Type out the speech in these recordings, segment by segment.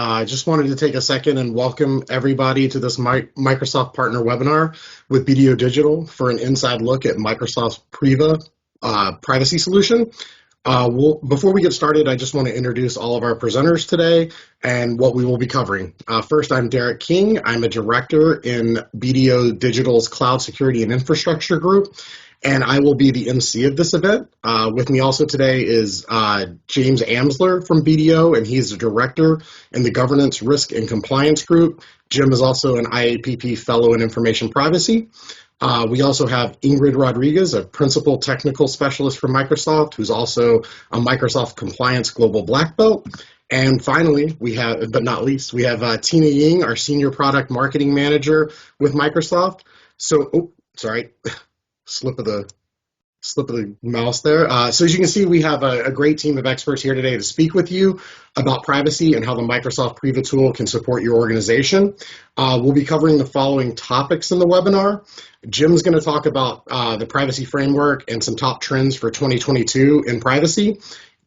I just wanted to take a second and welcome everybody to this Microsoft Partner Webinar with BDO Digital for an inside look at Microsoft's Priva privacy solution. Before we get started, I just want to introduce all of our presenters today and what we will be covering. First, I'm Derek King. I'm a director in BDO Digital's Cloud Security and Infrastructure Group, and I will be the MC of this event. With me also today is James Amsler from BDO, and he's the director in the Governance, Risk, and Compliance Group. Jim is also an IAPP Fellow in Information Privacy. We also have Ingrid Rodriguez, a Principal Technical Specialist from Microsoft, who's also a Microsoft Compliance Global Black Belt. And finally, we have, but not least, we have Tina Ying, our Senior Product Marketing Manager with Microsoft. So, sorry, slip of the mouse there. So as you can see, we have a great team of experts here today to speak with you about privacy and how the Microsoft Priva tool can support your organization. We'll be covering the following topics in the webinar. Jim's going to talk about the privacy framework and some top trends for 2022 in privacy.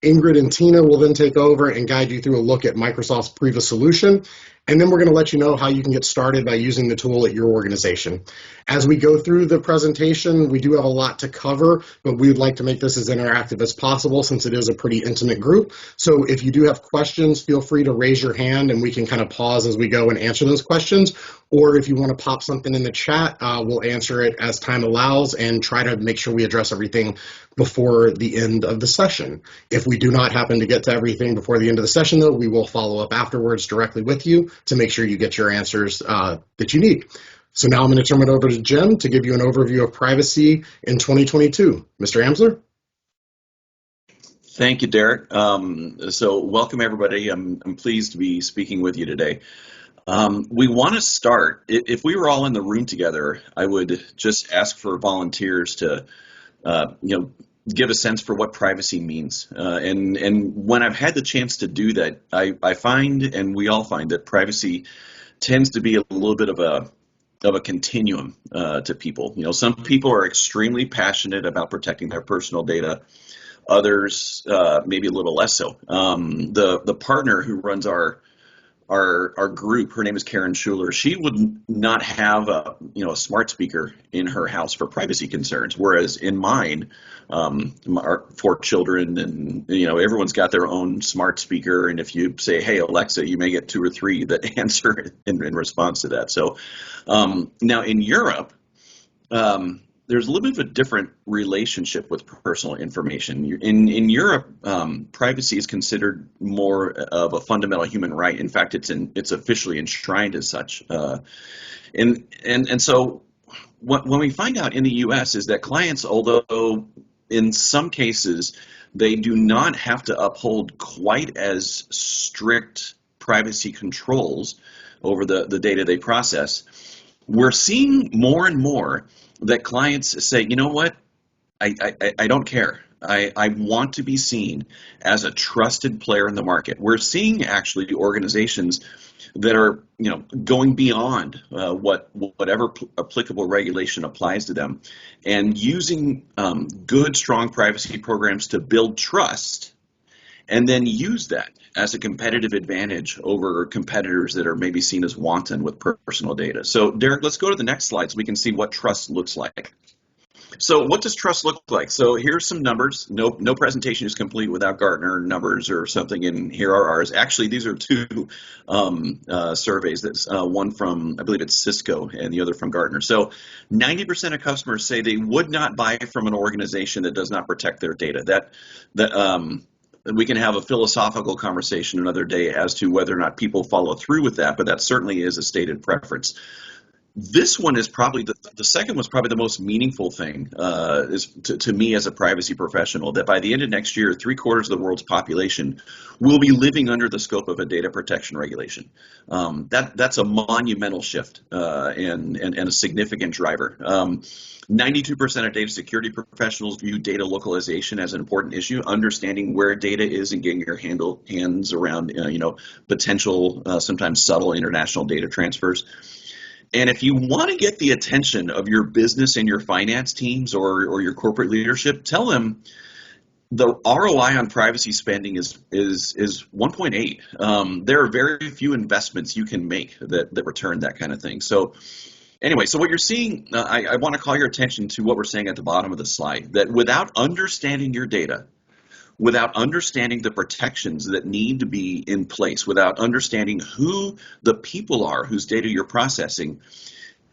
Ingrid and Tina will then take over and guide you through a look at Microsoft's Priva solution. And then we're going to let you know how you can get started by using the tool at your organization. As we go through the presentation, we do have a lot to cover, but we would like to make this as interactive as possible since it is a pretty intimate group. So if you do have questions, feel free to raise your hand and we can kind of pause as we go and answer those questions. Or if you want to pop something in the chat, we'll answer it as time allows and try to make sure we address everything before the end of the session. If we do not happen to get to everything before the end of the session, though, we will follow up afterwards directly with you to make sure you get your answers that you need. So now I'm going to turn it over to Jim to give you an overview of privacy in 2022. Mr. Amsler? Thank you, Derek. So welcome, everybody. I'm pleased to be speaking with you today. We want to start, if we were all in the room together, I would just ask for volunteers to, give a sense for what privacy means. And when I've had the chance to do that, I find, and we all find, that privacy tends to be a little bit of a continuum to people. You know, some people are extremely passionate about protecting their personal data. Others maybe a little less so. The partner who runs our group, her name is Karen Schuler. She would not have a smart speaker in her house for privacy concerns, whereas in mine, our 4 children and everyone's got their own smart speaker, and if you say, "Hey Alexa," you may get 2 or 3 that answer in response to that. So now in Europe, there's a little bit of a different relationship with personal information. In Europe, privacy is considered more of a fundamental human right. In fact, it's officially enshrined as such. And so when we find out in the U.S. is that clients, although in some cases they do not have to uphold quite as strict privacy controls over the data they process, we're seeing more and more that clients say, you know what, I don't care. I want to be seen as a trusted player in the market. We're seeing actually organizations that are going beyond whatever applicable regulation applies to them and using good, strong privacy programs to build trust and then use that as a competitive advantage over competitors that are maybe seen as wanton with personal data. So Derek, let's go to the next slide so we can see what trust looks like. So what does trust look like? So here's some numbers. No presentation is complete without Gartner numbers or something, and here are ours. Actually, these are 2 surveys. That's one from, I believe it's Cisco, and the other from Gartner. So 90% of customers say they would not buy from an organization that does not protect their data. We can have a philosophical conversation another day as to whether or not people follow through with that, but that certainly is a stated preference. This one is probably the second was probably the most meaningful thing is to me as a privacy professional, that by the end of next year, 3/4 of the world's population will be living under the scope of a data protection regulation. That's a monumental shift and a significant driver. 92% of data security professionals view data localization as an important issue, understanding where data is and getting your hands around potential, sometimes subtle international data transfers. And if you want to get the attention of your business and your finance teams or your corporate leadership, tell them The ROI on privacy spending is 1.8. There are very few investments you can make that return that kind of thing. So anyway, so what you're seeing, I want to call your attention to what we're saying at the bottom of the slide, that without understanding your data, without understanding the protections that need to be in place, without understanding who the people are whose data you're processing,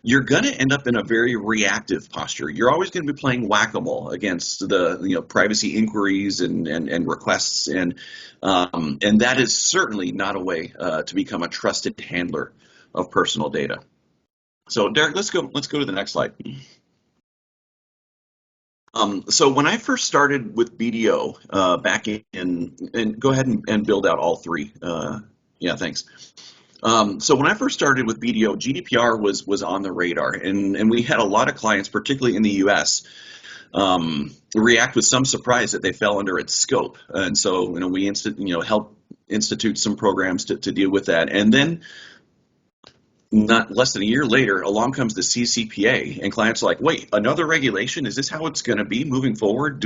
you're going to end up in a very reactive posture. You're always going to be playing whack-a-mole against the privacy inquiries and requests, and that is certainly not a way to become a trusted handler of personal data. So Derek, let's go to the next slide. So when I first started with BDO back in, and go ahead and build out all three. Yeah, thanks. So when I first started with BDO, GDPR was on the radar, and we had a lot of clients, particularly in the U.S., react with some surprise that they fell under its scope. And so we helped institute some programs to deal with that. And then not less than a year later, along comes the CCPA, and clients are like, wait, another regulation? Is this how it's going to be moving forward?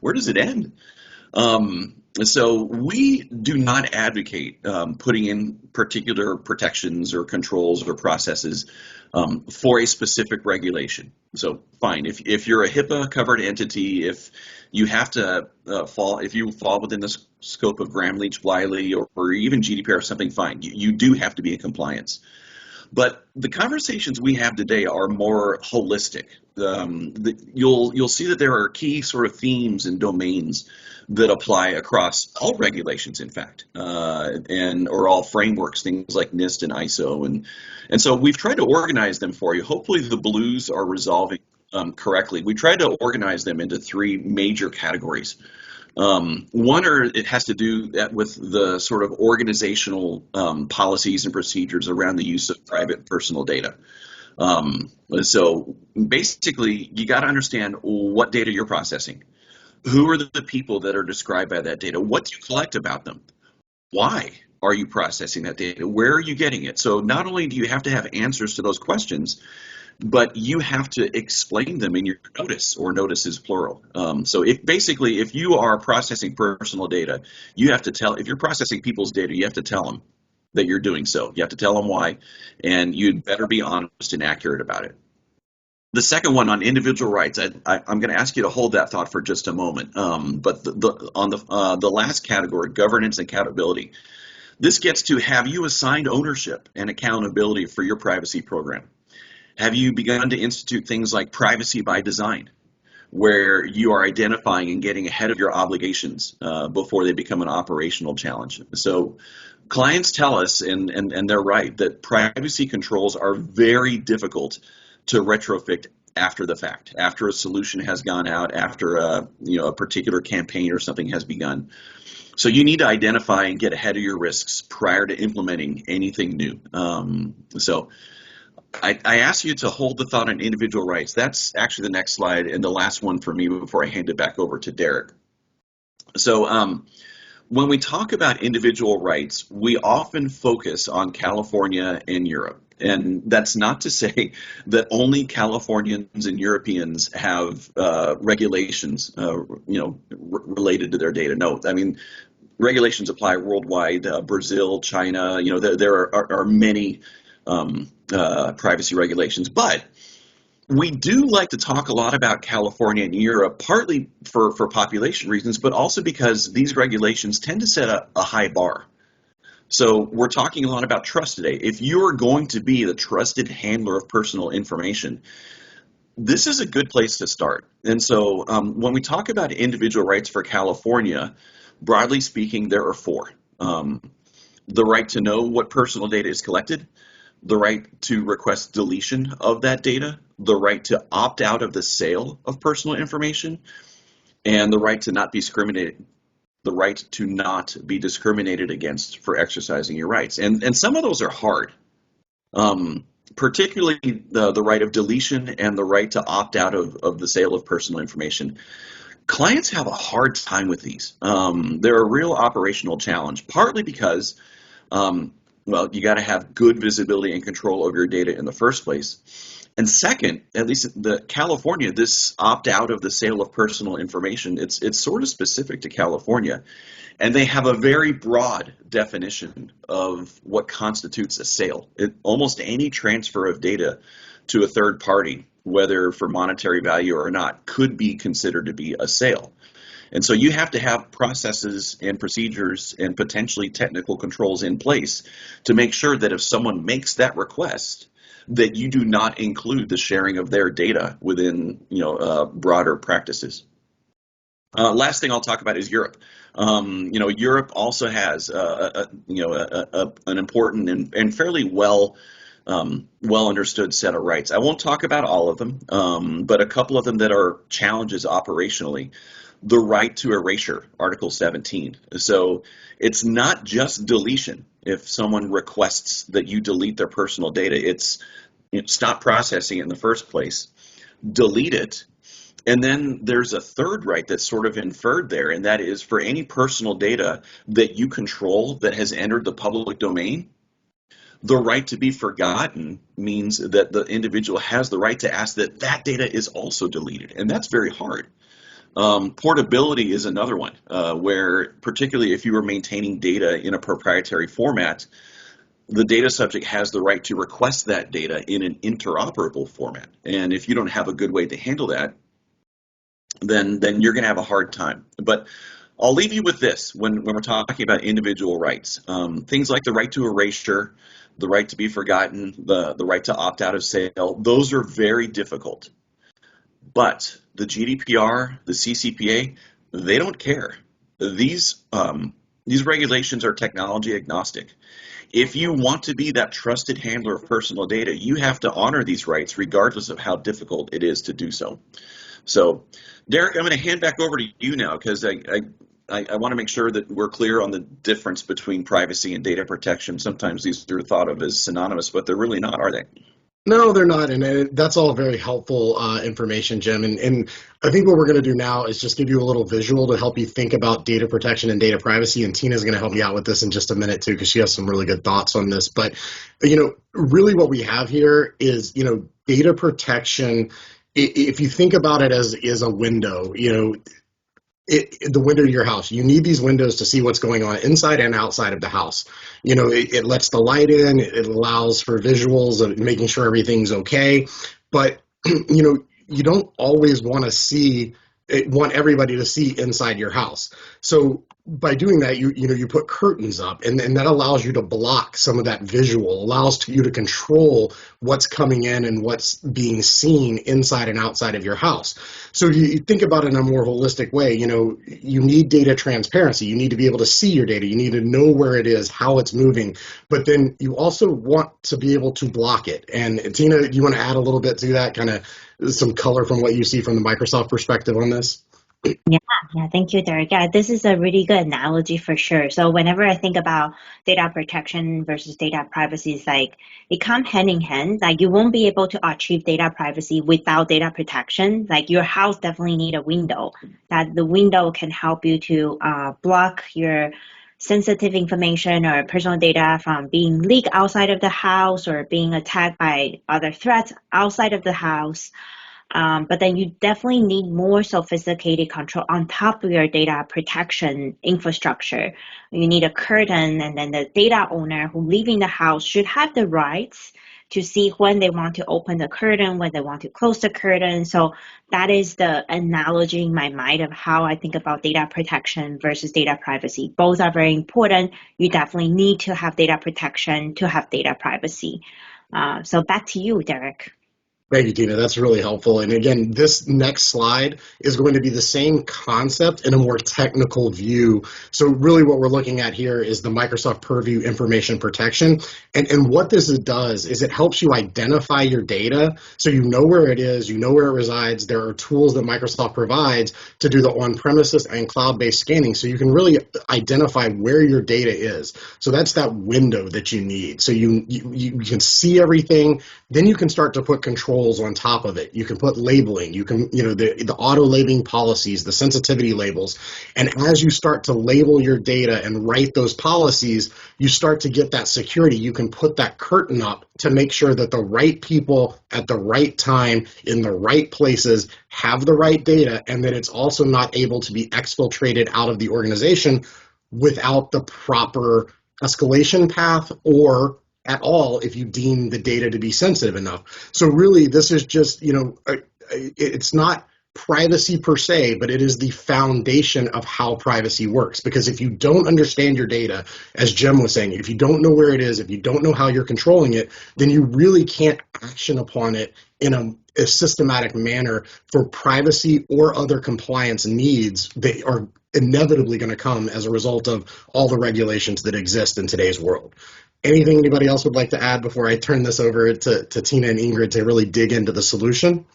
Where does it end? So we do not advocate putting in particular protections or controls or processes for a specific regulation. So fine, if you're a HIPAA covered entity, if you have to if you fall within the scope of Gramm-Leach-Bliley or even GDPR or something, fine, you do have to be in compliance. But the conversations we have today are more holistic. You'll see that there are key sort of themes and domains that apply across all regulations, in fact, or all frameworks, things like NIST and ISO, and so we've tried to organize them for you. Hopefully, the blues are resolving correctly. We tried to organize them into three major categories. It has to do with the sort of organizational policies and procedures around the use of private personal data. So basically, you got to understand what data you're processing. Who are the people that are described by that data? What do you collect about them? Why are you processing that data? Where are you getting it? So not only do you have to have answers to those questions, but you have to explain them in your notice, or notices plural. So if you are processing personal data, you have to if you're processing people's data, you have to tell them that you're doing so. You have to tell them why, and you'd better be honest and accurate about it. The second one, on individual rights, I'm going to ask you to hold that thought for just a moment. But on the last category, governance and accountability, this gets to, have you assigned ownership and accountability for your privacy program? Have you begun to institute things like privacy by design, where you are identifying and getting ahead of your obligations before they become an operational challenge? So clients tell us, and they're right, that privacy controls are very difficult to retrofit after the fact, after a solution has gone out, after a particular campaign or something has begun. So you need to identify and get ahead of your risks prior to implementing anything new. So I ask you to hold the thought on individual rights. That's actually the next slide and the last one for me before I hand it back over to Derek. So when we talk about individual rights, we often focus on California and Europe. And that's not to say that only Californians and Europeans have regulations, related to their data. No, I mean, regulations apply worldwide. Brazil, China, there are many privacy regulations, but we do like to talk a lot about California and Europe, partly for population reasons, but also because these regulations tend to set a high bar. So we're talking a lot about trust today. If you're going to be the trusted handler of personal information, this is a good place to start. And so when we talk about individual rights for California, broadly speaking, there are four. The right to know what personal data is collected, the right to request deletion of that data, the right to opt out of the sale of personal information, and the right to not be discriminated against for exercising your rights. And some of those are hard, particularly the right of deletion and the right to opt out of the sale of personal information. Clients have a hard time with these. They're a real operational challenge, partly because you got to have good visibility and control over your data in the first place. And second, at least the California, this opt out of the sale of personal information, it's sort of specific to California. And they have a very broad definition of what constitutes a sale. Almost any transfer of data to a third party, whether for monetary value or not, could be considered to be a sale. And so you have to have processes and procedures and potentially technical controls in place to make sure that if someone makes that request, that you do not include the sharing of their data within broader practices. Last thing I'll talk about is Europe. Europe also has an important and fairly well understood set of rights. I won't talk about all of them, but a couple of them that are challenges operationally. The right to erasure, Article 17. So it's not just deletion. If someone requests that you delete their personal data, it's stop processing it in the first place, delete it. And then there's a third right that's sort of inferred there, and that is for any personal data that you control that has entered the public domain, the right to be forgotten means that the individual has the right to ask that that data is also deleted, and that's very hard. Portability is another one, where particularly if you are maintaining data in a proprietary format, the data subject has the right to request that data in an interoperable format. And if you don't have a good way to handle that, then you're going to have a hard time. But I'll leave you with this when we're talking about individual rights. Things like the right to erasure, the right to be forgotten, the right to opt out of sale, those are very difficult. But the GDPR, the CCPA, they don't care. These regulations are technology agnostic. If you want to be that trusted handler of personal data, you have to honor these rights regardless of how difficult it is to do so. So, Derek, I'm going to hand back over to you now because I want to make sure that we're clear on the difference between privacy and data protection. Sometimes these are thought of as synonymous, but they're really not, are they? No, they're not, and that's all very helpful information, Jim. And I think what we're going to do now is just give you a little visual to help you think about data protection and data privacy. And Tina's going to help me out with this in just a minute too, because she has some really good thoughts on this. But really, what we have here is data protection. If you think about it as a window, the window to your house. You need these windows to see what's going on inside and outside of the house. It lets the light in. It allows for visuals of making sure everything's okay. But you don't always want everybody to see inside your house. So by doing that, you put curtains up, and that allows you to block some of that visual, allows you to control what's coming in and what's being seen inside and outside of your house. So you think about it in a more holistic way. You need data transparency. You need to be able to see your data. You need to know where it is, how it's moving, but then you also want to be able to block it. And Tina, do you want to add a little bit to that, kind of some color from what you see from the Microsoft perspective on this? Yeah, thank you, Derek. Yeah, this is a really good analogy for sure. So whenever I think about data protection versus data privacy, it's like it comes hand in hand. Like you won't be able to achieve data privacy without data protection. Like your house definitely need a window. That the window can help you to block your sensitive information or personal data from being leaked outside of the house or being attacked by other threats outside of the house. But then you definitely need more sophisticated control on top of your data protection infrastructure. You need a curtain, and then the data owner who live in the house should have the rights to see when they want to open the curtain, when they want to close the curtain. So that is the analogy in my mind of how I think about data protection versus data privacy. Both are very important. You definitely need to have data protection to have data privacy. So back to you, Derek. Thank you, Tina. That's really helpful. And again, this next slide is going to be the same concept in a more technical view. So really what we're looking at here is the Microsoft Purview Information Protection. And what this does is it helps you identify your data so you know where it is, you know where it resides. There are tools that Microsoft provides to do the on-premises and cloud-based scanning so you can really identify where your data is. So that's that window that you need. So you can see everything. Then you can start to put control controls on top of it. You can put labeling. You can, the auto labeling policies, the sensitivity labels. And as you start to label your data and write those policies, you start to get that security. You can put that curtain up to make sure that the right people at the right time in the right places have the right data, and that it's also not able to be exfiltrated out of the organization without the proper escalation path, or at all if you deem the data to be sensitive enough. So really, this is just, it's not privacy per se, but it is the foundation of how privacy works. Because if you don't understand your data, as Jim was saying, if you don't know where it is, if you don't know how you're controlling it, then you really can't action upon it in a systematic manner for privacy or other compliance needs that are inevitably going to come as a result of all the regulations that exist in today's world. Anything anybody else would like to add before I turn this over to Tina and Ingrid to really dig into the solution?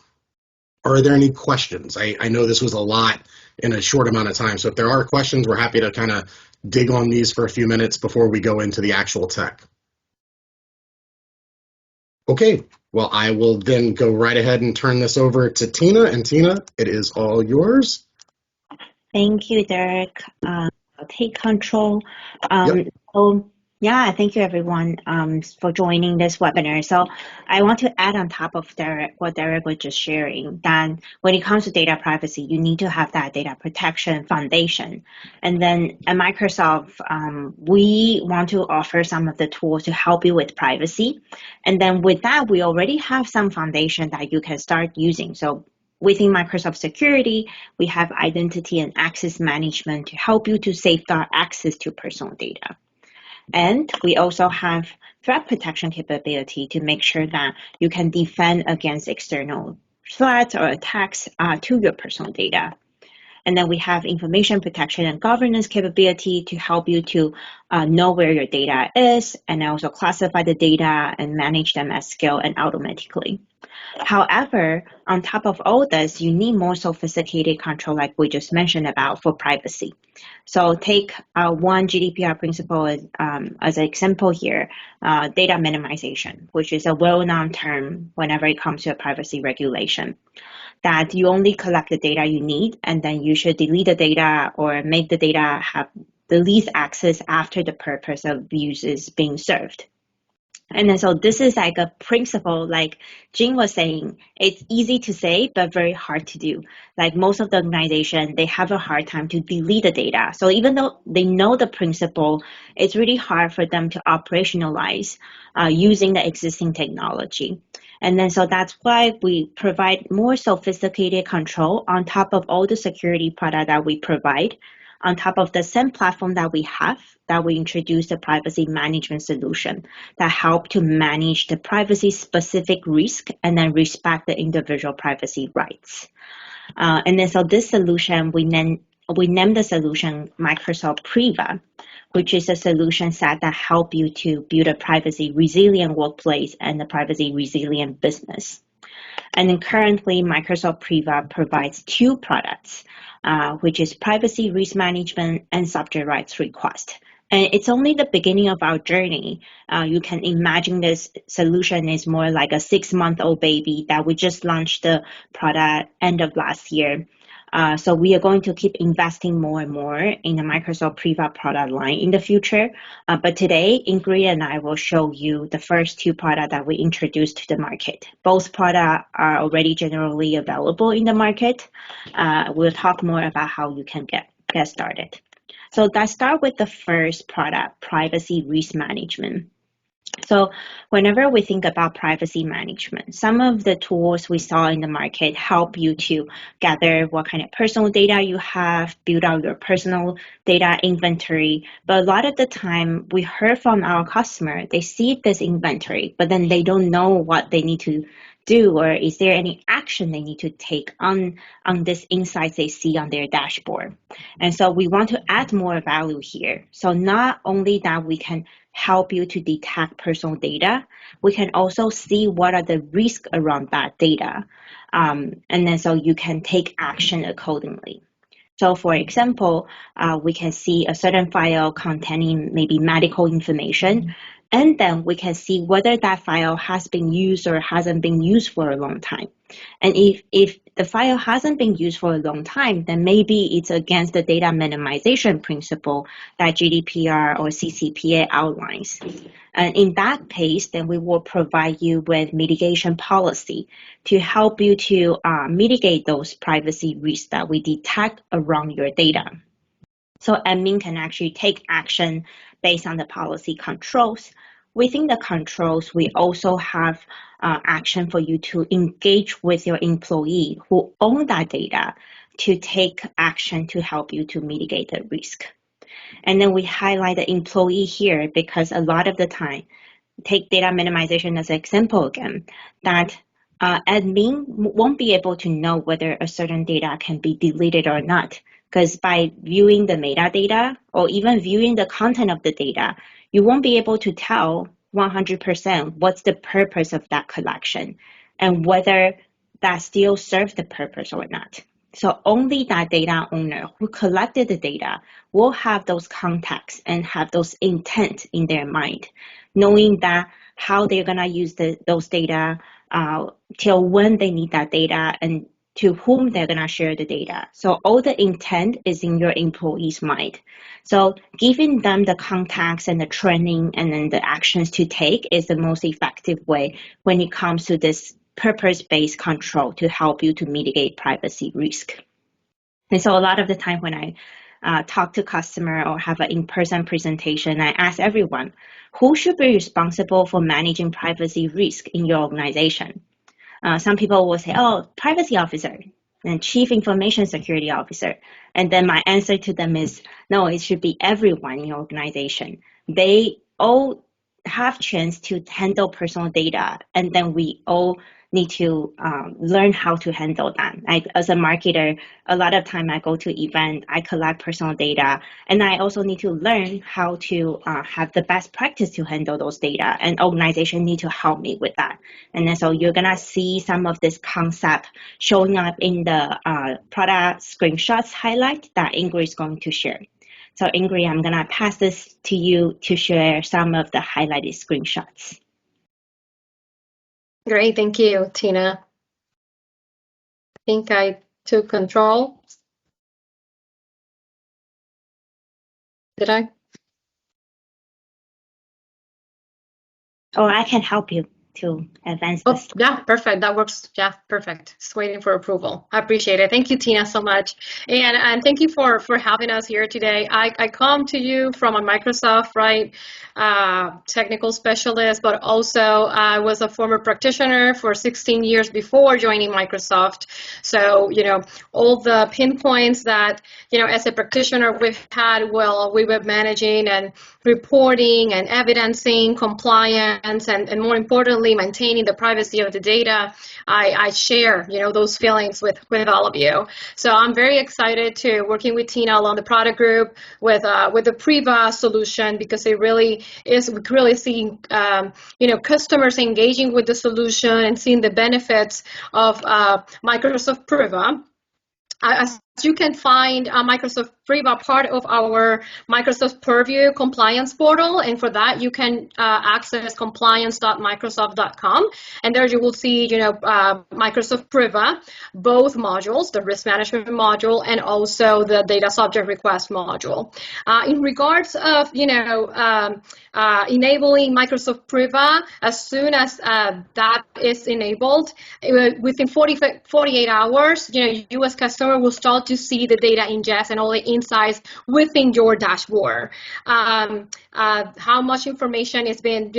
Or are there any questions? I know this was a lot in a short amount of time, so if there are questions, we're happy to kind of dig on these for a few minutes before we go into the actual tech. Okay, well, I will then go right ahead and turn this over to Tina. And Tina, it is all yours. Thank you, Derek. I'll take control. Yep. So, yeah, thank you everyone for joining this webinar. So I want to add on top of what Derek was just sharing, that when it comes to data privacy, you need to have that data protection foundation. And then at Microsoft, we want to offer some of the tools to help you with privacy. And then with that, we already have some foundation that you can start using. So within Microsoft Security, we have identity and access management to help you to safeguard access to personal data. And we also have threat protection capability to make sure that you can defend against external threats or attacks to your personal data. And then we have information protection and governance capability to help you to know where your data is, and also classify the data and manage them at scale and automatically. However, on top of all this, you need more sophisticated control, like we just mentioned about, for privacy. So take one GDPR principle as an example here, data minimization, which is a well-known term whenever it comes to a privacy regulation, that you only collect the data you need, and then you should delete the data or make the data have the least access after the purpose of use is being served. And then so this is like a principle, like Jing was saying, it's easy to say, but very hard to do. Like most of the organization, they have a hard time to delete the data. So even though they know the principle, it's really hard for them to operationalize using the existing technology. And then so that's why we provide more sophisticated control on top of all the security product that we provide. On top of the same platform that we have, that we introduced a privacy management solution that help to manage the privacy specific risk and then respect the individual privacy rights. And then so this solution, we named the solution Microsoft Priva, which is a solution set that help you to build a privacy resilient workplace and a privacy resilient business. And then currently, Microsoft Priva provides two products, which is privacy risk management and subject rights request. And it's only the beginning of our journey. You can imagine this solution is more like a 6-month-old baby that we just launched the product end of last year. So we are going to keep investing more and more in the Microsoft Priva product line in the future. But today, Ingrid and I will show you the first two products that we introduced to the market. Both products are already generally available in the market. We'll talk more about how you can get started. So let's start with the first product, privacy risk management. So whenever we think about privacy management, some of the tools we saw in the market help you to gather what kind of personal data you have, build out your personal data inventory. But a lot of the time we heard from our customer, they see this inventory, but then they don't know what they need to do, or is there any action they need to take on this insights they see on their dashboard. And so we want to add more value here. So not only that we can help you to detect personal data, we can also see what are the risks around that data. And then so you can take action accordingly. So for example, we can see a certain file containing maybe medical information, And then we can see whether that file has been used or hasn't been used for a long time. And if the file hasn't been used for a long time, then maybe it's against the data minimization principle that GDPR or CCPA outlines. And in that case, then we will provide you with mitigation policy to help you to mitigate those privacy risks that we detect around your data. So admin can actually take action based on the policy controls. Within the controls, we also have action for you to engage with your employee who own that data to take action to help you to mitigate the risk. And then we highlight the employee here because a lot of the time, take data minimization as an example again, that admin won't be able to know whether a certain data can be deleted or not. Because by viewing the metadata or even viewing the content of the data, you won't be able to tell 100% what's the purpose of that collection and whether that still serves the purpose or not. So only that data owner who collected the data will have those contexts and have those intent in their mind, knowing that how they're going to use those data till when they need that data and to whom they're going to share the data. So all the intent is in your employee's mind. So giving them the context and the training and then the actions to take is the most effective way when it comes to this purpose-based control to help you to mitigate privacy risk. And so a lot of the time when I talk to customer or have an in-person presentation, I ask everyone, who should be responsible for managing privacy risk in your organization? Some people will say, oh, privacy officer and chief information security officer. And then my answer to them is, no, it should be everyone in your organization. They all have chance to handle personal data, and then we all need to learn how to handle that. As a marketer, a lot of time I go to event, I collect personal data, and I also need to learn how to have the best practice to handle those data, and organization need to help me with that. And then so you're gonna see some of this concept showing up in the product screenshots highlight that Ingrid is going to share. So Ingrid, I'm gonna pass this to you to share some of the highlighted screenshots. Great, thank you, Tina. I think I took control. Did I? Or I can help you to advance Oh, this. yeah, perfect. That works. Yeah, perfect. Just waiting for approval. I appreciate it. Thank you, Tina, so much. And thank you for having us here today. I come to you from a Microsoft, right, technical specialist, but also I was a former practitioner for 16 years before joining Microsoft. So, all the pinpoints that, as a practitioner we've had, well, we were managing and reporting and evidencing compliance and more importantly, maintaining the privacy of the data. I share, those feelings with all of you. So I'm very excited to working with Tina along the product group with the Priva solution, because it really is really seeing, customers engaging with the solution and seeing the benefits of Microsoft Priva. As you can find Microsoft Priva part of our Microsoft Purview compliance portal, and for that you can access compliance.microsoft.com, and there you will see Microsoft Priva, both modules, the risk management module and also the data subject request module. In regards of enabling Microsoft Priva, as soon as that is enabled, within 48 hours, US customer will start to see the data ingest and all the insights within your dashboard. How much information is being,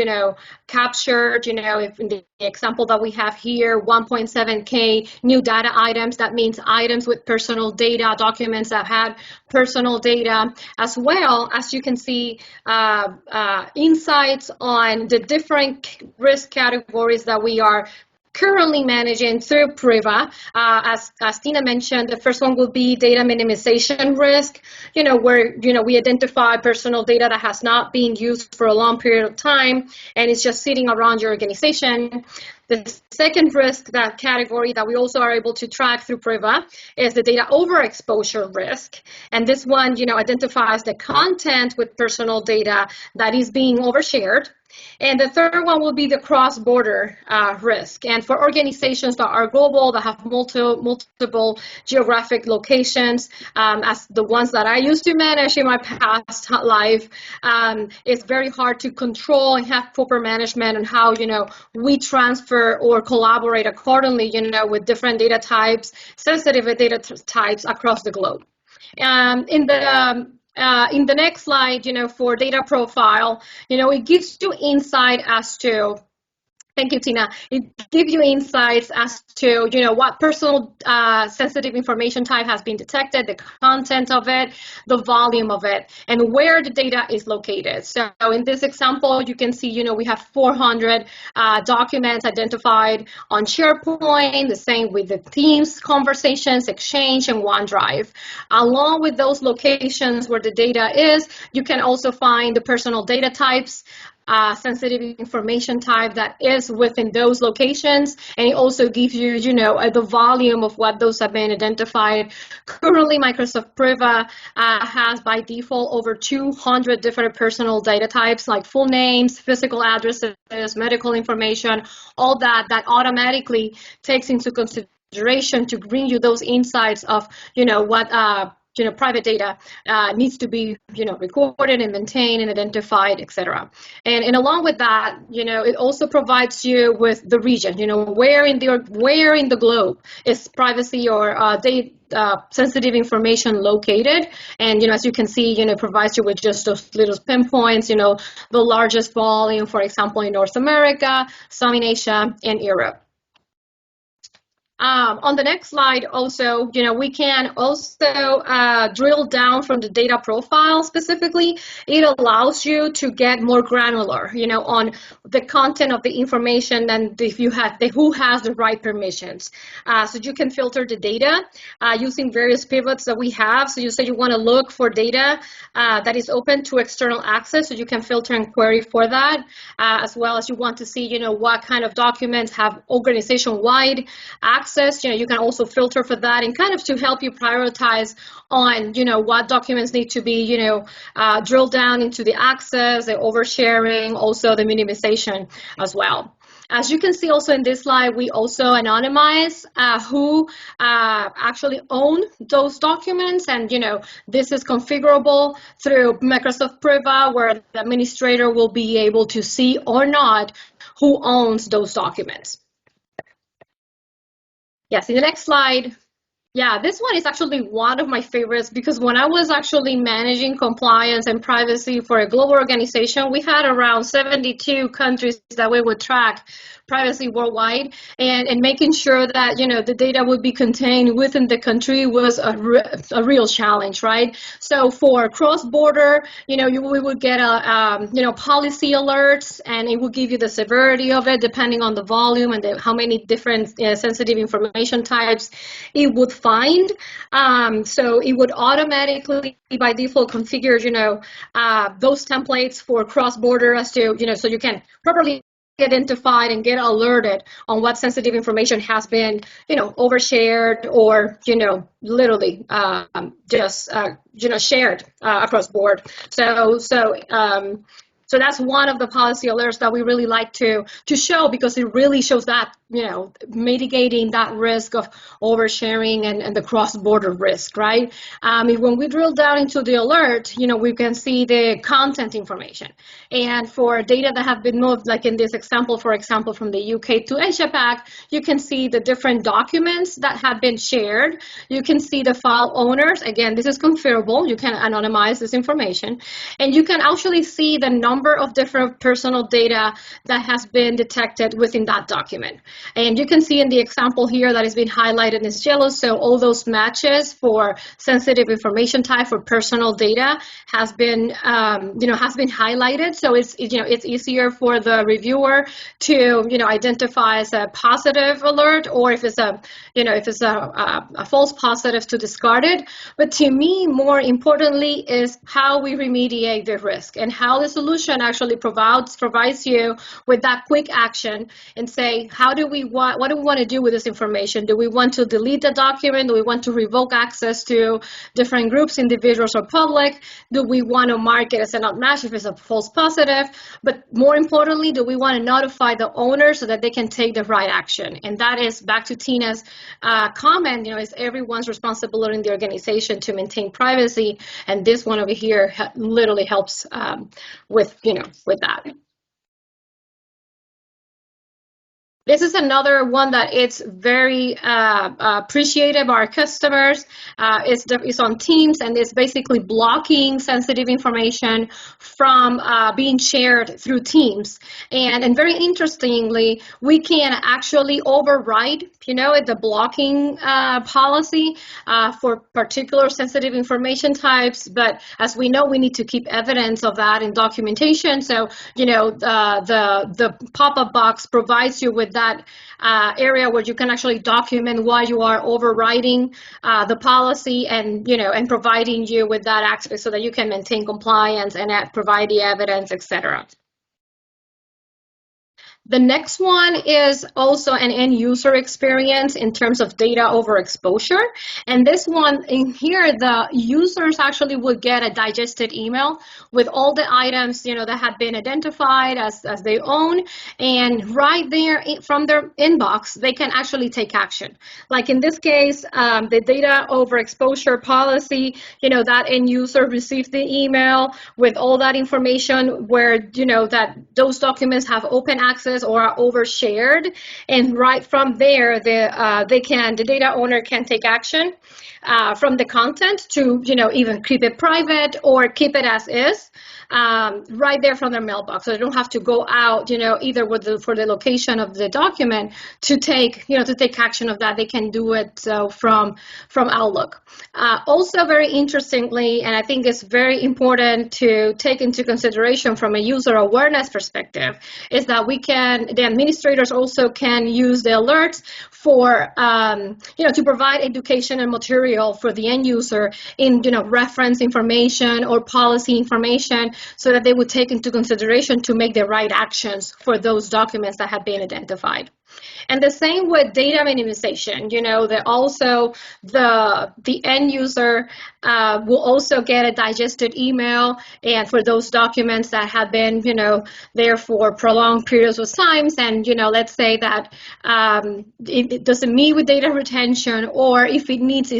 captured, if in the example that we have here, 1.7K new data items, that means items with personal data, documents that had personal data, as well as you can see insights on the different risk categories that we are currently managing through Priva. As Tina mentioned, the first one will be data minimization risk, where, we identify personal data that has not been used for a long period of time and it's just sitting around your organization. The second risk, that category that we also are able to track through Priva, is the data overexposure risk. And this one, identifies the content with personal data that is being overshared. And the third one will be the cross-border risk. And for organizations that are global, that have multiple geographic locations, as the ones that I used to manage in my past life, it's very hard to control and have proper management on how, we transfer or collaborate accordingly, with different data types, sensitive data types across the globe. In the next slide, for data profile, it gives you insight as to, thank you, Tina. It gives you insights as to, what personal sensitive information type has been detected, the content of it, the volume of it, and where the data is located. So in this example, you can see, we have 400 documents identified on SharePoint, the same with the Teams, Conversations, Exchange, and OneDrive. Along with those locations where the data is, you can also find the personal data types, sensitive information type that is within those locations, and it also gives you, the volume of what those have been identified. Currently, Microsoft Priva has by default over 200 different personal data types, like full names, physical addresses, medical information, all that automatically takes into consideration to bring you those insights of, what private data needs to be, recorded and maintained and identified, etc. And along with that, it also provides you with the region, where in the globe is privacy or sensitive information located. And, as you can see, it provides you with just those little pinpoints, the largest volume, for example, in North America, some in Asia, and Europe. On the next slide, also, we can also drill down from the data profile specifically. It allows you to get more granular, on the content of the information and if you have who has the right permissions. So you can filter the data using various pivots that we have. So you say you want to look for data that is open to external access, so you can filter and query for that, as well as you want to see, what kind of documents have organization-wide access. You can also filter for that and kind of to help you prioritize on, what documents need to be, drilled down into the access, the oversharing, also the minimization as well. As you can see also in this slide, we also anonymize who actually own those documents. And, this is configurable through Microsoft Priva, where the administrator will be able to see or not who owns those documents. Yes, in the next slide. Yeah, this one is actually one of my favorites because when I was actually managing compliance and privacy for a global organization, we had around 72 countries that we would track privacy worldwide, and making sure that, the data would be contained within the country was a real challenge, right? So for cross-border, we would get policy alerts, and it would give you the severity of it depending on the volume and how many different sensitive information types it would find. So it would automatically, by default, configure, those templates for cross-border as to, so you can properly identified and get alerted on what sensitive information has been, overshared or, literally just, shared across board. So that's one of the policy alerts that we really like to show, because it really shows that, mitigating that risk of oversharing and the cross-border risk, right? When we drill down into the alert, we can see the content information. And for data that have been moved, like in this example, for example, from the UK to Asia Pac, you can see the different documents that have been shared. You can see the file owners. Again, this is configurable. You can anonymize this information. And you can actually see the number of different personal data that has been detected within that document. And you can see in the example here that has been highlighted in yellow, so all those matches for sensitive information type for personal data has been highlighted. So it's easier for the reviewer to, identify as a positive alert, or if it's a false positive, to discard it. But to me, more importantly, is how we remediate the risk and how the solution actually provides you with that quick action and say, how do do we want to do with this information? Do we want to delete the document? Do we want to revoke access to different groups, individuals, or public? Do we want to mark it as a not match if it's a false positive? But more importantly, do we want to notify the owner so that they can take the right action? And that is back to Tina's comment, it's everyone's responsibility in the organization to maintain privacy. And this one over here literally helps with that. This is another one that it's very appreciated by our customers. It's on Teams, and it's basically blocking sensitive information from being shared through Teams. And very interestingly, we can actually override, the blocking policy for particular sensitive information types. But as we know, we need to keep evidence of that in documentation. So, the pop-up box provides you with that area where you can actually document why you are overriding the policy, and providing you with that access so that you can maintain compliance and provide the evidence, etc. The next one is also an end user experience in terms of data overexposure. And this one in here, the users actually would get a digested email with all the items, that have been identified as they own. And right there from their inbox, they can actually take action. Like in this case, the data overexposure policy, that end user received the email with all that information where, that those documents have open access or are overshared, and right from there, the data owner can take action from the content to even keep it private or keep it as is. Right there from their mailbox, so they don't have to go out, either for the location of the document to take action of that. They can do it from Outlook. Also, very interestingly, and I think it's very important to take into consideration from a user awareness perspective, is that the administrators also can use the alerts for to provide education and material for the end user in reference information or policy information, so that they would take into consideration to make the right actions for those documents that have been identified. And the same with data minimization, the end user will also get a digested email, and for those documents that have been, there for prolonged periods of times, and, let's say that it doesn't meet with data retention, or if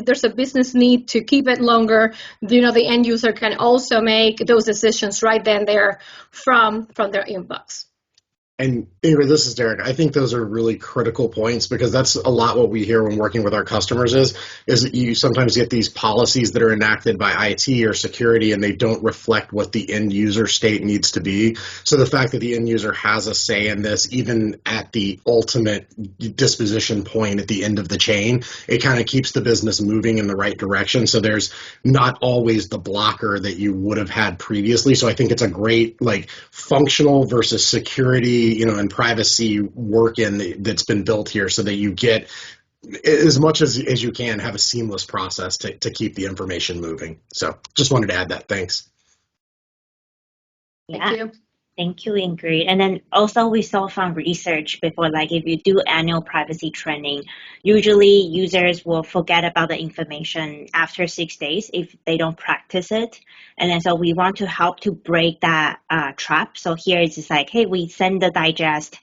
there's a business need to keep it longer, the end user can also make those decisions right then there from their inbox. And Ingrid, this is Derek. I think those are really critical points, because that's a lot what we hear when working with our customers is that you sometimes get these policies that are enacted by IT or security, and they don't reflect what the end user state needs to be. So the fact that the end user has a say in this, even at the ultimate disposition point at the end of the chain, it kind of keeps the business moving in the right direction. So there's not always the blocker that you would have had previously. So I think it's a great functional versus security, and privacy work that's been built here, so that you get as much as you can have a seamless process to keep the information moving. So just wanted to add that. Thanks. Thank you. Thank you, Ingrid. And then also we saw from research before, if you do annual privacy training, usually users will forget about the information after 6 days if they don't practice it. And then so we want to help to break that trap. So here it's just hey, we send the digest,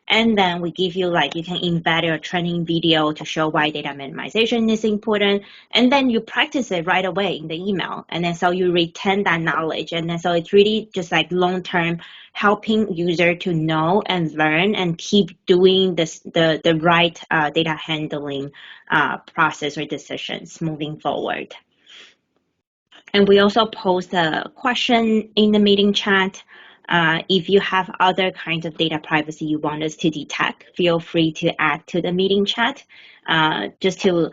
and then we give you you can embed your training video to show why data minimization is important. And then you practice it right away in the email. And then so you retain that knowledge. And then so it's really just long-term helping user to know and learn and keep doing the right data handling process or decisions moving forward. And we also post a question in the meeting chat. If you have other kinds of data privacy you want us to detect, feel free to add to the meeting chat. Just to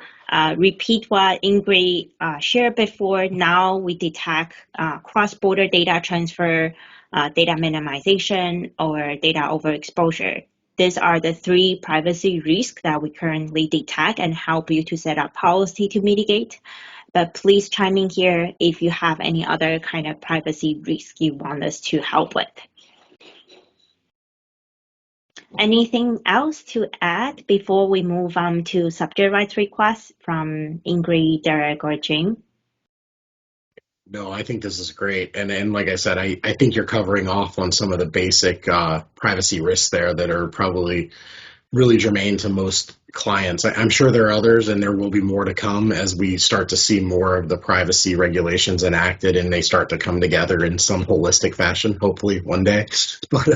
repeat what Ingrid shared before, now we detect cross-border data transfer, data minimization, or data overexposure. These are the 3 privacy risks that we currently detect and help you to set up policy to mitigate. But please chime in here if you have any other kind of privacy risk you want us to help with. Anything else to add before we move on to subject rights requests from Ingrid, Derek, or Jane? No, I think this is great. And like I said, I think you're covering off on some of the basic privacy risks there that are probably really germane to most clients. I'm sure there are others, and there will be more to come as we start to see more of the privacy regulations enacted and they start to come together in some holistic fashion, hopefully one day. But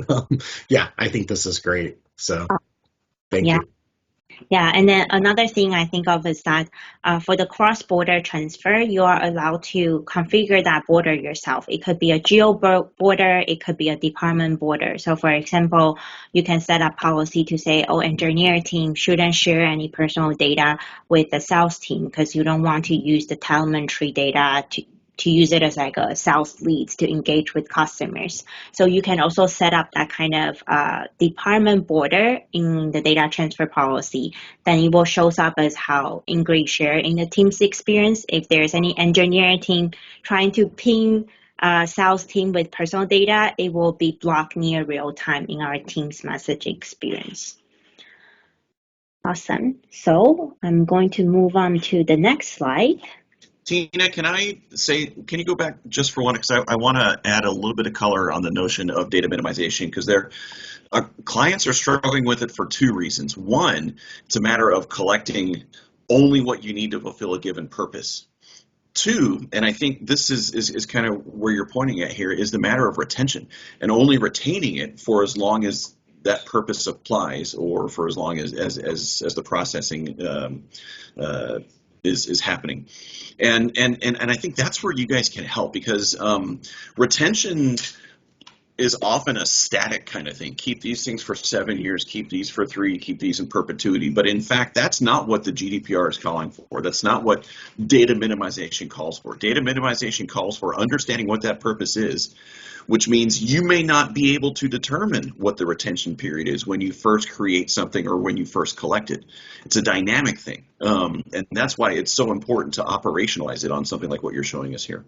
yeah, I think this is great. So thank Yeah. you. Yeah, and then another thing I think of is that for the cross-border transfer, you are allowed to configure that border yourself. It could be a geo border, it could be a department border. So for example, you can set up policy to say, oh, engineer team shouldn't share any personal data with the sales team because you don't want to use the telemetry data to use it as like a sales leads to engage with customers. So you can also set up that kind of department border in the data transfer policy. Then it will show up as how Ingrid shared in the Teams experience. If there's any engineering team trying to ping sales team with personal data, it will be blocked near real time in our Teams message experience. Awesome. So I'm going to move on to the next slide. Tina, can you go back just for one, because I want to add a little bit of color on the notion of data minimization, because clients are struggling with it for two reasons. One, it's a matter of collecting only what you need to fulfill a given purpose. Two, and I think this is kind of where you're pointing at here, is the matter of retention, and only retaining it for as long as that purpose applies, or for as long as the processing is happening. And I think that's where you guys can help, because retention is often a static kind of thing. Keep these things for 7 years, keep these for 3, keep these in perpetuity. But in fact, that's not what the GDPR is calling for. That's not what data minimization calls for. Data minimization calls for understanding what that purpose is, which means you may not be able to determine what the retention period is when you first create something or when you first collect it. It's a dynamic thing. And that's why it's so important to operationalize it on something like what you're showing us here.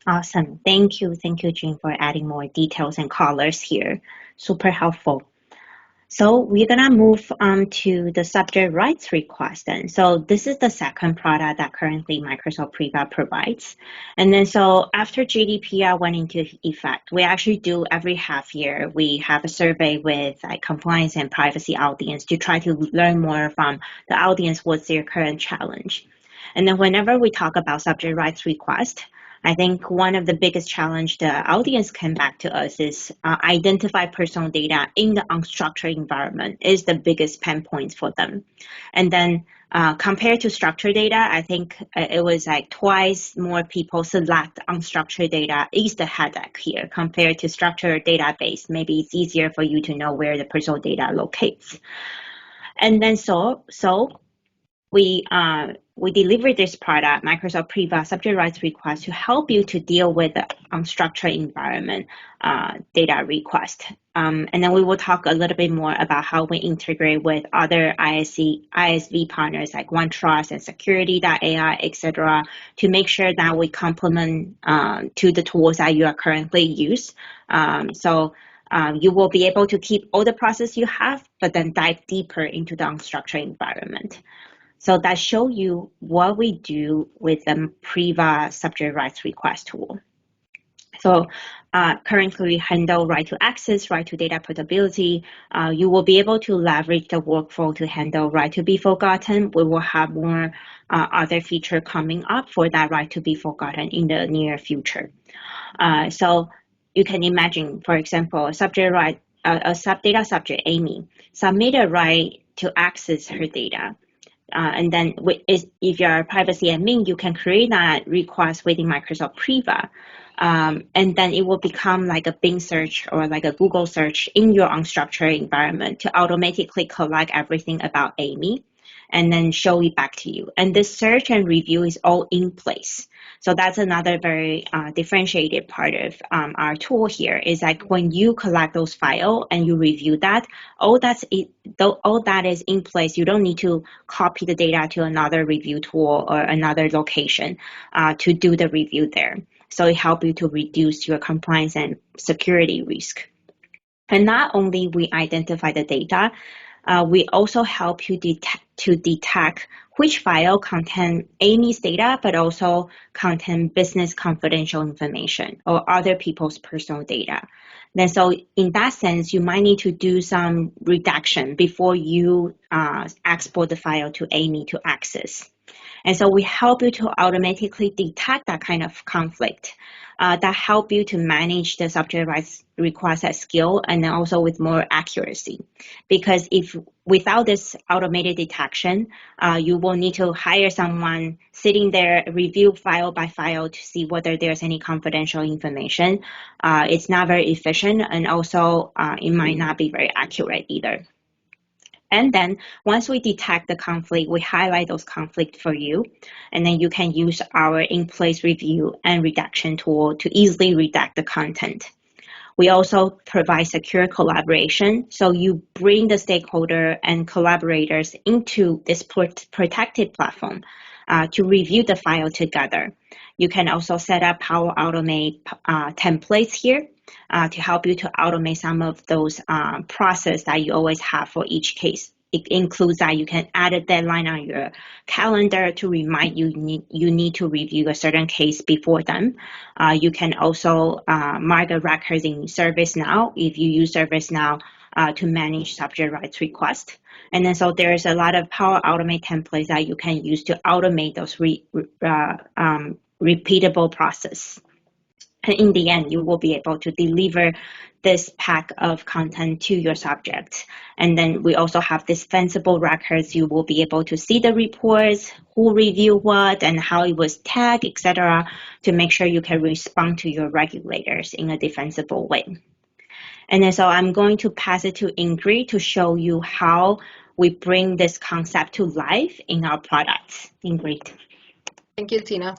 Awesome. Thank you, Jean, for adding more details and colors here. Super helpful. So we're going to move on to the subject rights request then. So this is the second product that currently Microsoft Priva provides. And then so after GDPR went into effect, we actually do every half year, we have a survey with like compliance and privacy audience to try to learn more from the audience what's their current challenge. And then whenever we talk about subject rights request, I think one of the biggest challenge the audience came back to us is identify personal data in the unstructured environment is the biggest pain points for them. And then compared to structured data, I think it was like twice more people select unstructured data is the headache here compared to structured database. Maybe it's easier for you to know where the personal data locates. And then so we delivered this product, Microsoft Priva Subject Rights Request, to help you to deal with the unstructured environment data request. And then we will talk a little bit more about how we integrate with other ISV partners like OneTrust and Security.ai, etc., to make sure that we complement to the tools that you are currently use. So you will be able to keep all the process you have, but then dive deeper into the unstructured environment. So that shows you what we do with the Priva subject rights request tool. So currently we handle right to access, right to data portability. You will be able to leverage the workflow to handle right to be forgotten. We will have more other feature coming up for that right to be forgotten in the near future. So you can imagine, for example, a data subject, Amy, submit a right to access her data. And then if you're a privacy admin, you can create that request within Microsoft Priva. And then it will become like a Bing search or like a Google search in your unstructured environment to automatically collect everything about Amy and then show it back to you. And this search and review is all in place. So that's another very differentiated part of our tool here is like when you collect those files and you review that, all that is in place. You don't need to copy the data to another review tool or another location to do the review there. So it helps you to reduce your compliance and security risk. And not only we identify the data, we also help you to detect which file contain Amy's data, but also contain business confidential information or other people's personal data. Then, so in that sense, you might need to do some redaction before you export the file to Amy to access. And so we help you to automatically detect that kind of conflict that help you to manage the subject rights request at scale and then also with more accuracy. Because if without this automated detection, you will need to hire someone sitting there, review file by file to see whether there's any confidential information. It's not very efficient, and also it might not be very accurate either. And then once we detect the conflict, we highlight those conflicts for you. And then you can use our in-place review and redaction tool to easily redact the content. We also provide secure collaboration. So you bring the stakeholder and collaborators into this protected platform to review the file together. You can also set up Power Automate templates here to help you to automate some of those processes that you always have for each case. It includes that you can add a deadline on your calendar to remind you need to review a certain case before them. You can also mark a record in ServiceNow if you use ServiceNow to manage subject rights requests. And then so there's a lot of Power Automate templates that you can use to automate those repeatable process. And in the end, you will be able to deliver this pack of content to your subject. And then we also have dispensable records. You will be able to see the reports, who reviewed what, and how it was tagged, etc., to make sure you can respond to your regulators in a defensible way. And then so I'm going to pass it to Ingrid to show you how we bring this concept to life in our products. Ingrid. Thank you, Tina.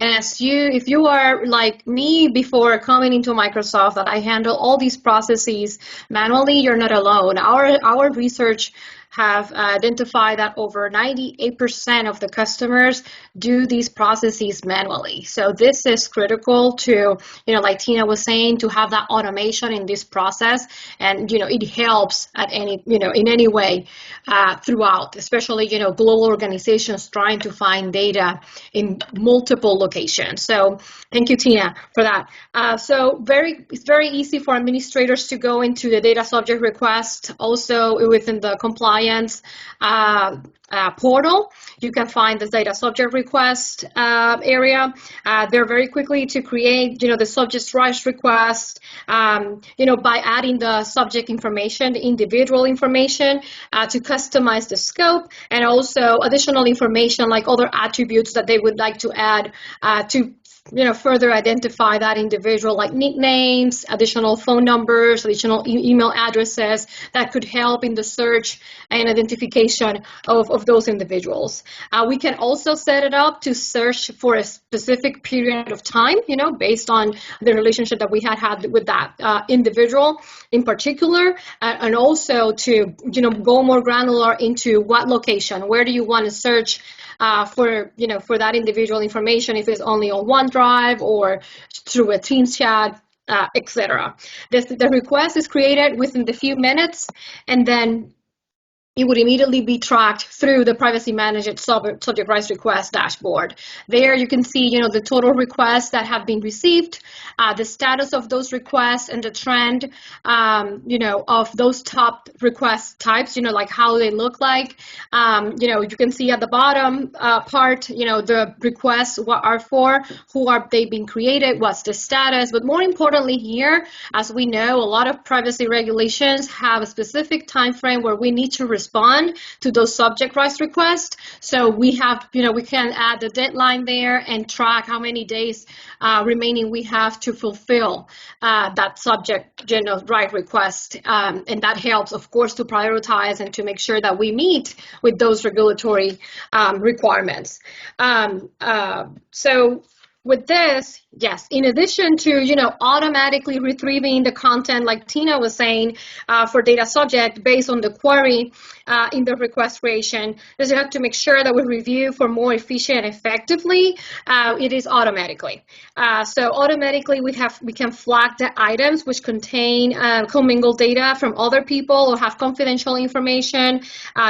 And if you are like me before coming into Microsoft, that I handle all these processes manually, you're not alone. Our research have identified that over 98% of the customers do these processes manually. So this is critical to, like Tina was saying, to have that automation in this process. And, it helps at any, in any way throughout, especially, global organizations trying to find data in multiple locations. So thank you, Tina, for that. So it's very easy for administrators to go into the data subject request, also within the compliance portal. You can find the data subject request area. They're very quickly to create, the subject rights request, by adding the subject information, the individual information to customize the scope, and also additional information like other attributes that they would like to add to further identify that individual, like nicknames, additional phone numbers, additional email addresses that could help in the search and identification of those individuals. We can also set it up to search for a specific period of time, based on the relationship that we had with that individual in particular, and also to, go more granular into what location, where do you want to search for that individual information, if it's only on OneDrive or through a Teams chat, etc. The request is created within the few minutes, and then it would immediately be tracked through the privacy managed subject rights request dashboard. There you can see, the total requests that have been received, the status of those requests, and the trend, of those top request types, like how they look like. You can see at the bottom part, the requests, what are for, who are they being created, what's the status. But more importantly here, as we know, a lot of privacy regulations have a specific time frame where we need to respond to those subject rights requests. So we have, we can add the deadline there and track how many days remaining we have to fulfill that subject right request. And that helps, of course, to prioritize and to make sure that we meet with those regulatory requirements. So with this, yes, in addition to, automatically retrieving the content, like Tina was saying, for data subject based on the query, in the request creation is you have to make sure that we review for more efficient and effectively. It is automatically. So automatically we can flag the items which contain commingled data from other people or have confidential information.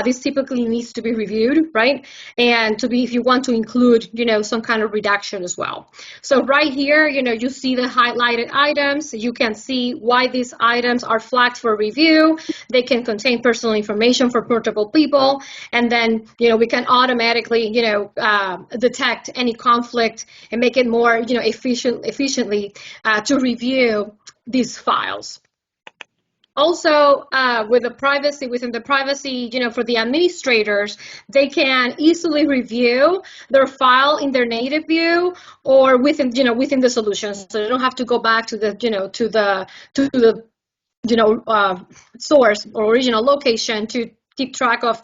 This typically needs to be reviewed, right? And to be, if you want to include, some kind of redaction as well. So right here, you see the highlighted items. You can see why these items are flagged for review. They can contain personal information for multiple people, and then we can automatically detect any conflict and make it more efficiently to review these files. Also, within the privacy, for the administrators, they can easily review their file in their native view or within the solution. So they don't have to go back to the source or original location to keep track of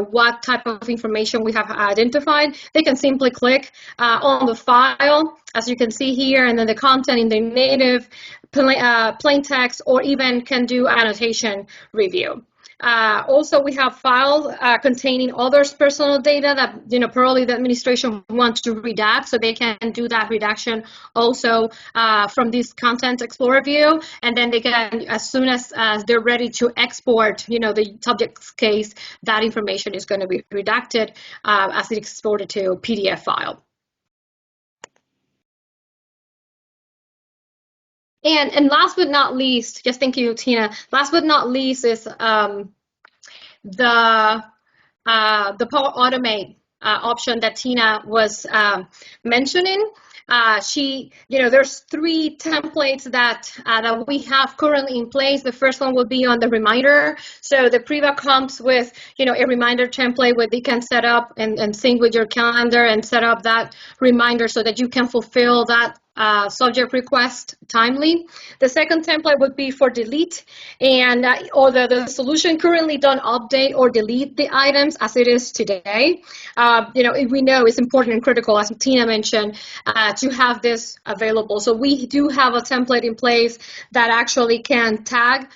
what type of information we have identified. They can simply click on the file, as you can see here, and then the content in the native plain text, or even can do annotation review. Also, we have files containing others' personal data that probably the administration wants to redact, so they can do that redaction also from this Content Explorer view, and then they can, as soon as they're ready to export, the subject's case, that information is going to be redacted as it's exported to PDF file. And last but not least, just thank you, Tina. Last but not least is the Power Automate option that Tina was mentioning. There's 3 templates that we have currently in place. The first one will be on the reminder. So the Priva comes with, a reminder template where they can set up and sync with your calendar and set up that reminder so that you can fulfill that subject request timely. The second template would be for delete, and or the solution currently don't update or delete the items as it is today. We know it's important and critical, as Tina mentioned, to have this available. So we do have a template in place that actually can tag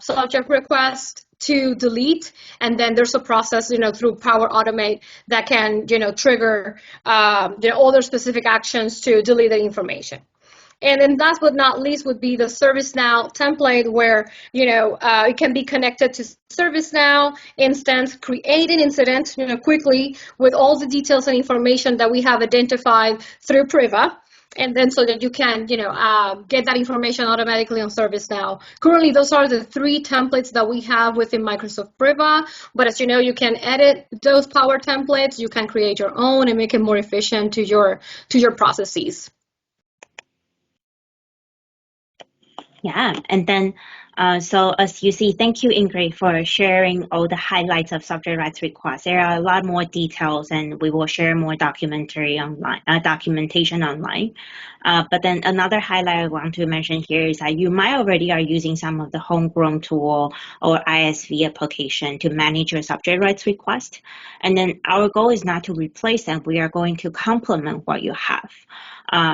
subject request to delete, and then there's a process through Power Automate that can trigger other specific actions to delete the information. And then last but not least would be the ServiceNow template, where it can be connected to ServiceNow instance, create an incident quickly with all the details and information that we have identified through Priva. And then so that you can, get that information automatically on ServiceNow. Currently, those are the 3 templates that we have within Microsoft Priva. But as you know, you can edit those Power templates. You can create your own and make it more efficient to your processes. Yeah, and then so as you see, thank you, Ingrid, for sharing all the highlights of subject rights requests. There are a lot more details, and we will share more documentation online. But then another highlight I want to mention here is that you might already are using some of the homegrown tool or ISV application to manage your subject rights request. And then our goal is not to replace them. We are going to complement what you have.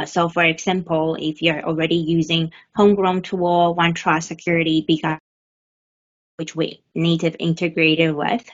So for example, if you're already using homegrown tool, OneTrust Security, which we native integrated with,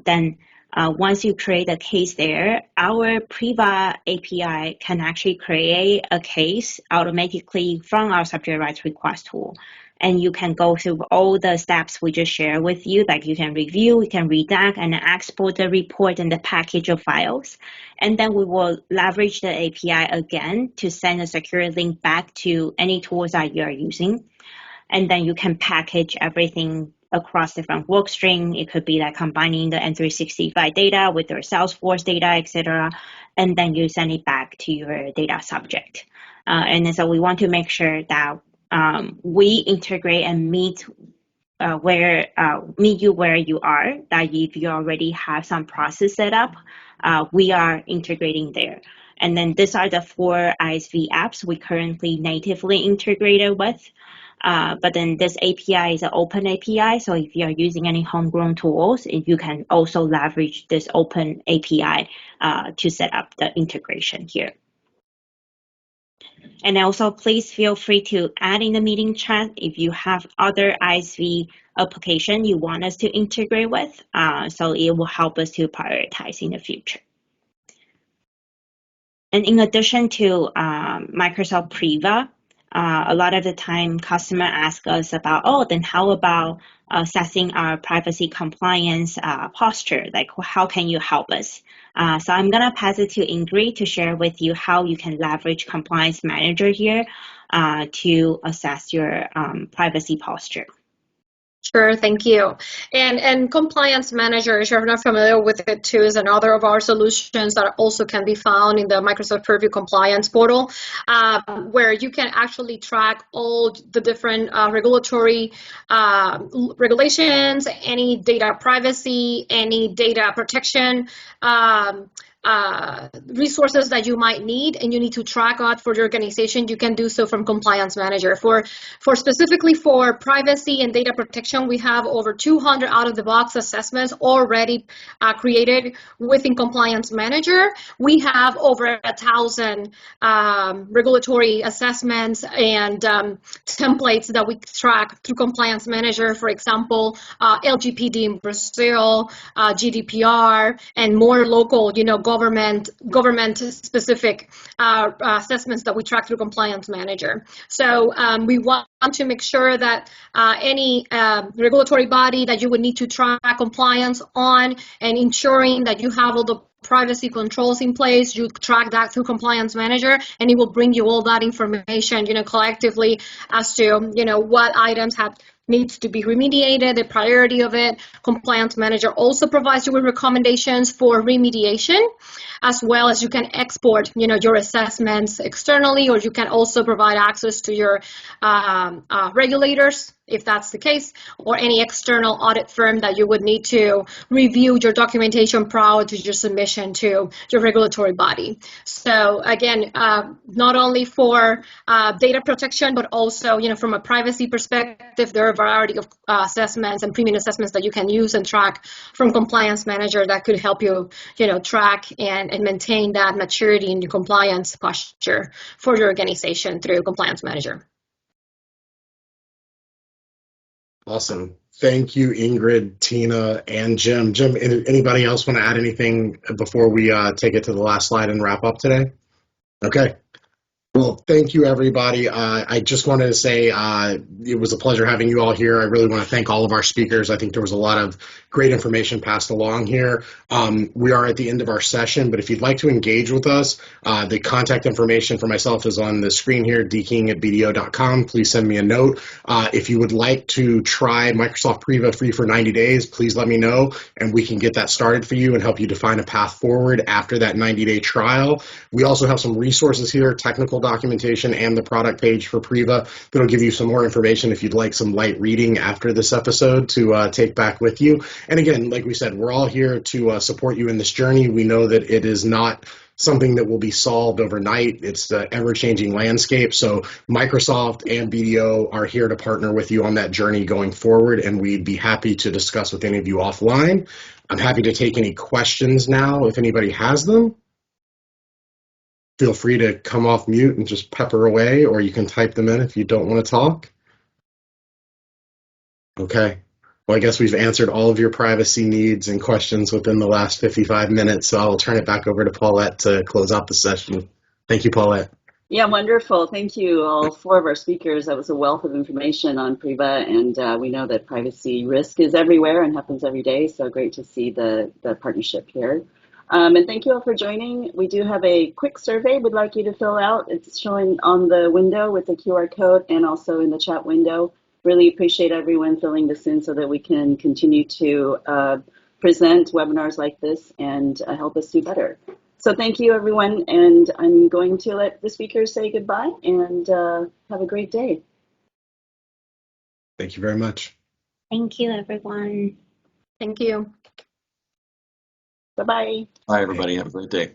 then once you create a case there, our Priva API can actually create a case automatically from our subject rights request tool. And you can go through all the steps we just shared with you, like you can review, you can redact, and export the report and the package of files. And then we will leverage the API again to send a secure link back to any tools that you are using. And then you can package everything across different work stream. It could be like combining the M365 data with your Salesforce data, etc. And then you send it back to your data subject. And so we want to make sure that we integrate and meet you where you are, that if you already have some process set up, we are integrating there. And then these are the 4 ISV apps we currently natively integrated with. But then this API is an open API, so if you're using any homegrown tools, you can also leverage this open API to set up the integration here. And also, please feel free to add in the meeting chat if you have other ISV application you want us to integrate with. So it will help us to prioritize in the future. And in addition to Microsoft Priva, a lot of the time customer ask us about, oh, then how about assessing our privacy compliance posture? Like, how can you help us? So I'm gonna pass it to Ingrid to share with you how you can leverage Compliance Manager here to assess your privacy posture. Sure, thank you. And Compliance Manager, if you're not familiar with it too, is another of our solutions that also can be found in the Microsoft Purview Compliance portal, where you can actually track all the different regulatory regulations, any data privacy, any data protection resources that you might need, and you need to track out for your organization. You can do so from Compliance Manager. For specifically for privacy and data protection, we have over 200 out-of-the-box assessments already created within Compliance Manager. We have over 1,000 regulatory assessments and templates that we track through Compliance Manager. For example, LGPD in Brazil, GDPR, and more local, government specific assessments that we track through Compliance Manager. So we want to make sure that any regulatory body that you would need to track compliance on, and ensuring that you have all the privacy controls in place, you track that through Compliance Manager, and it will bring you all that information, collectively as to, what items needs to be remediated, the priority of it. Compliance Manager also provides you with recommendations for remediation, as well as you can export, your assessments externally, or you can also provide access to your regulators, if that's the case, or any external audit firm that you would need to review your documentation prior to your submission to your regulatory body. So again, not only for data protection, but also, from a privacy perspective, there are a variety of assessments and premium assessments that you can use and track from Compliance Manager that could help you, track and maintain that maturity in your compliance posture for your organization through Compliance Manager. Awesome. Thank you, Ingrid, Tina, and Jim. Jim, anybody else want to add anything before we take it to the last slide and wrap up today? Okay. Well, thank you, everybody. I just wanted to say it was a pleasure having you all here. I really want to thank all of our speakers. I think there was a lot of great information passed along here. We are at the end of our session, but if you'd like to engage with us, the contact information for myself is on the screen here, dking@bdo.com. Please send me a note. If you would like to try Microsoft Priva free for 90 days, please let me know, and we can get that started for you and help you define a path forward after that 90-day trial. We also have some resources here, technical documentation and the product page for Priva that'll give you some more information if you'd like some light reading after this episode to take back with you. And again, like we said, we're all here to support you in this journey. We know that it is not something that will be solved overnight. It's the ever-changing landscape. So Microsoft and BDO are here to partner with you on that journey going forward, and we'd be happy to discuss with any of you offline. I'm happy to take any questions now if anybody has them. Feel free to come off mute and just pepper away, or you can type them in if you don't want to talk. Okay. Well, I guess we've answered all of your privacy needs and questions within the last 55 minutes, so I'll turn it back over to Paulette to close out the session. Thank you, Paulette. Yeah, wonderful. Thank you, all four of our speakers. That was a wealth of information on Priva, and we know that privacy risk is everywhere and happens every day, so great to see the partnership here. And thank you all for joining. We do have a quick survey we'd like you to fill out. It's showing on the window with the QR code and also in the chat window. Really appreciate everyone filling this in so that we can continue to present webinars like this and help us do better. So thank you, everyone, and I'm going to let the speakers say goodbye and have a great day. Thank you very much. Thank you, everyone. Thank you. Bye-bye. Bye, everybody. Have a great day.